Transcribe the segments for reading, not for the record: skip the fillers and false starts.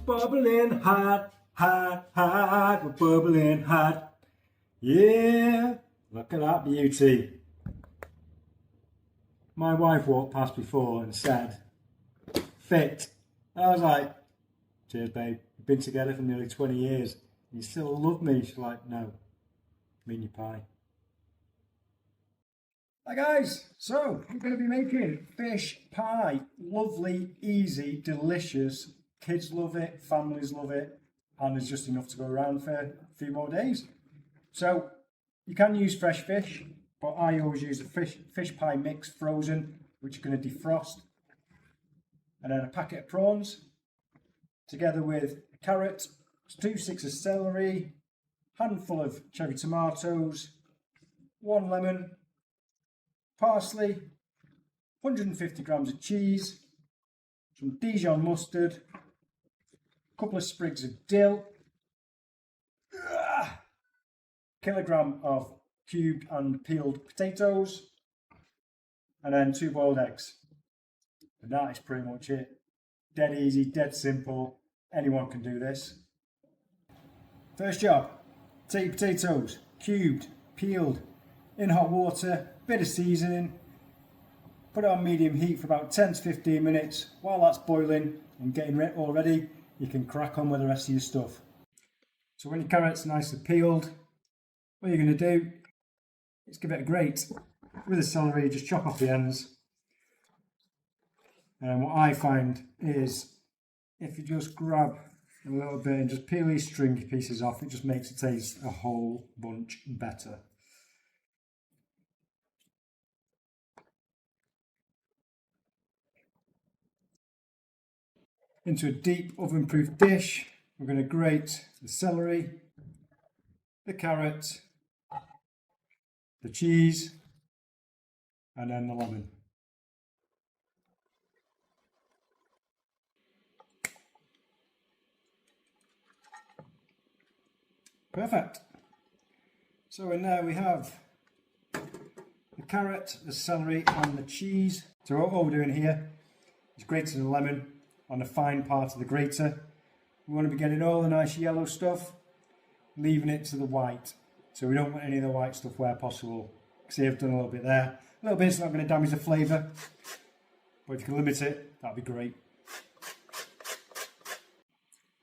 bubbling hot, hot, hot, we're bubbling hot. Yeah, look at that beauty. My wife walked past before and said, fit. I was like, cheers babe, we've been together for nearly 20 years. You still love me? She's like, no, mean your pie. Hi guys, so we're going to be making fish pie. Lovely, easy, delicious. Kids love it, families love it, and there's just enough to go around for a few more days. So you can use fresh fish, but I always use a fish pie mix frozen, which you're going to defrost. And then a packet of prawns, together with a carrot, 2 sticks of celery, handful of cherry tomatoes, 1 lemon, parsley, 150 grams of cheese, some Dijon mustard, a couple of sprigs of dill, a kilogram of cubed and peeled potatoes, and then 2 boiled eggs. And that is pretty much it. Dead easy, dead simple. Anyone can do this. First job, take your potatoes, cubed, peeled, in hot water, bit of seasoning, put it on medium heat for about 10 to 15 minutes. While that's boiling and getting all ready, you can crack on with the rest of your stuff. So when your carrot's nicely peeled, what you're going to do is give it a grate. With the celery, just chop off the ends. And what I find is, if you just grab a little bit and just peel these stringy pieces off, it just makes it taste a whole bunch better. Into a deep oven-proof dish, we're going to grate the celery, the carrot, the cheese, and then the lemon. Perfect. So in there we have the carrot, the celery and the cheese. So what we're doing here is grating the lemon on the fine part of the grater. We want to be getting all the nice yellow stuff, leaving it to the white. So we don't want any of the white stuff where possible. See, I've done a little bit there. A little bit's not going to damage the flavour, but if you can limit it, that'd be great.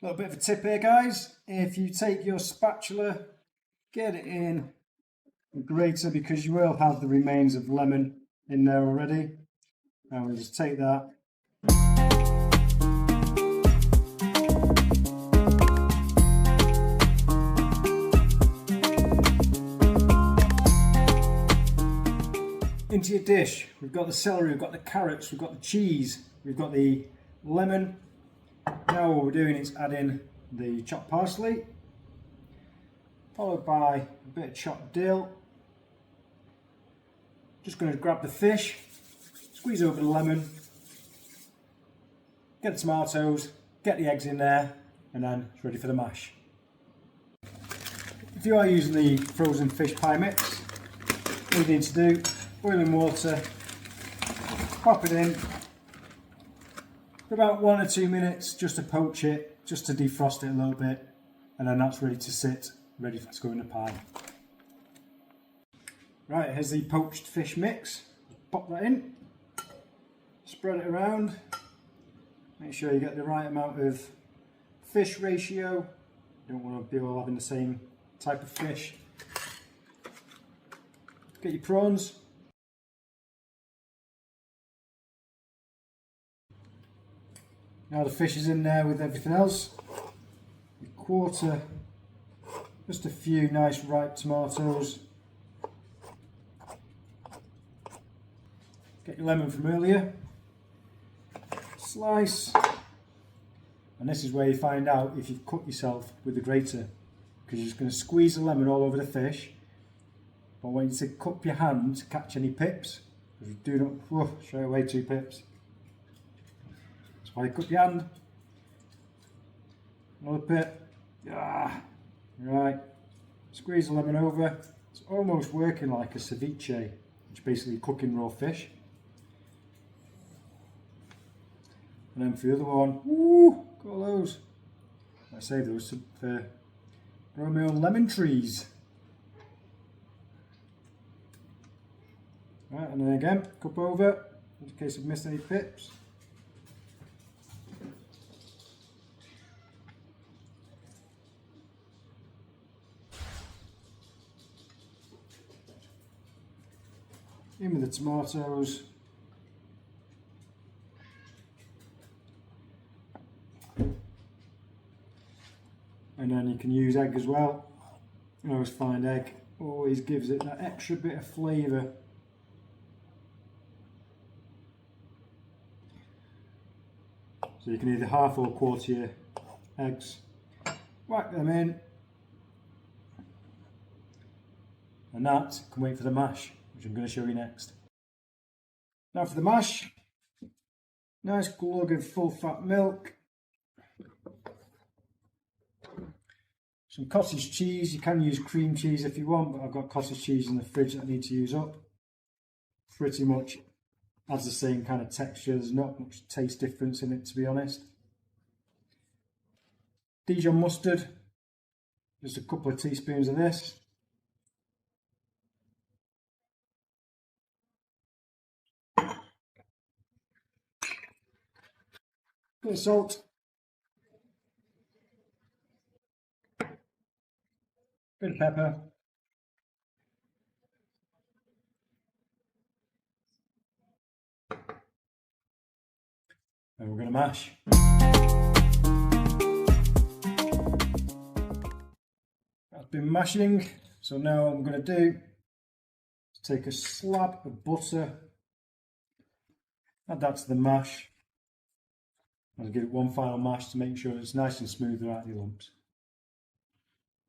A little bit of a tip here guys, if you take your spatula, get it in the grater, because you will have the remains of lemon in there already. And we'll just take that. Into your dish, we've got the celery, we've got the carrots, we've got the cheese, we've got the lemon. Now what we're doing is adding the chopped parsley, followed by a bit of chopped dill. Just going to grab the fish, squeeze over the lemon, get the tomatoes, get the eggs in there, and then it's ready for the mash. If you are using the frozen fish pie mix, all you need to do, boiling water, pop it in for about 1 or 2 minutes, just to poach it, just to defrost it a little bit, and then that's ready to sit, ready to go in the pie. Right, here's the poached fish mix. Pop that in, spread it around, make sure you get the right amount of fish ratio. You don't want to be all having the same type of fish. Get your prawns. Now the fish is in there with everything else. You quarter just a few nice ripe tomatoes. Get your lemon from earlier. Slice. And this is where you find out if you've cut yourself with the grater, because you're just going to squeeze the lemon all over the fish. But I want you to cup your hand to catch any pips, because you do not, straight away 2 pips. Why you cup your hand, another bit, right, squeeze the lemon over. It's almost working like a ceviche, which is basically cooking raw fish. And then for the other one, got all those. I save those for growing my own lemon trees. Right, and then again, cup over, in case I've missed any pips. In with the tomatoes. And then you can use egg as well. I always find egg always gives it that extra bit of flavour. So you can either half or quarter your eggs, whack them in, and that can wait for the mash, which I'm going to show you next. Now for the mash, nice glug of full fat milk, some cottage cheese. You can use cream cheese if you want, but I've got cottage cheese in the fridge that I need to use up. Pretty much has the same kind of texture, there's not much taste difference in it, to be honest. Dijon mustard, just a couple of teaspoons of this. Bit of salt. Bit of pepper. And we're going to mash. That's been mashing, so now what I'm going to do is take a slab of butter, add that to the mash, and give it one final mash to make sure it's nice and smooth without any lumps.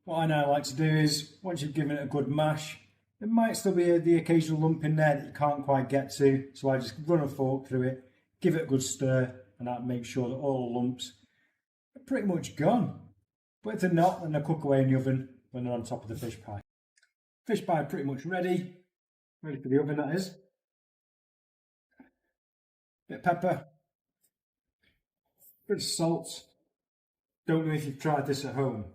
What I now like to do is, once you've given it a good mash, there might still be the occasional lump in there that you can't quite get to, so I just run a fork through it, give it a good stir, and that makes sure that all the lumps are pretty much gone. But if they're not, then they'll cook away in the oven when they're on top of the fish pie. Fish pie pretty much ready for the oven, that is. Bit of pepper, bit of salt. Don't know if you've tried this at home,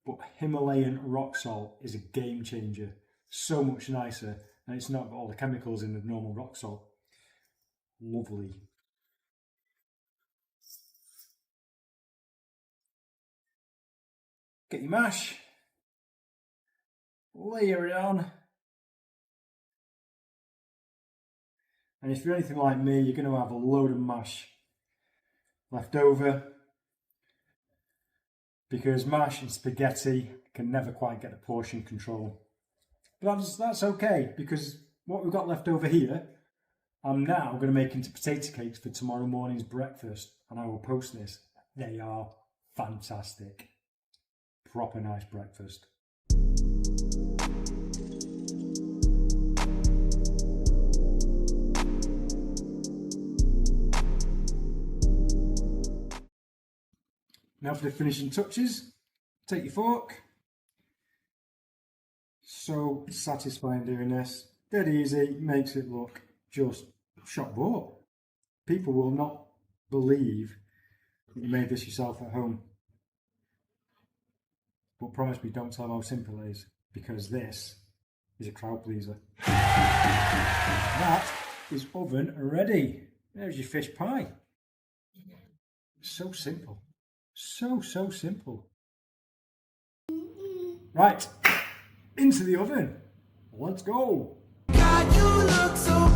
but Himalayan rock salt is a game changer. So much nicer, and it's not got all the chemicals in the normal rock salt. Lovely. Get your mash, layer it on, and if you're anything like me, you're going to have a load of mash left over, because mash and spaghetti can never quite get the portion control. But that's okay, because what we've got left over here, I'm now going to make into potato cakes for tomorrow morning's breakfast, and I will post this. They are fantastic. Proper nice breakfast. Now for the finishing touches, take your fork. So satisfying doing this. Dead easy, makes it look just shot bought. People will not believe that you made this yourself at home. But promise me, don't tell them how simple it is, because this is a crowd pleaser. That is oven ready. There's your fish pie. So simple. So simple. Right, into the oven. Let's go. God, you look so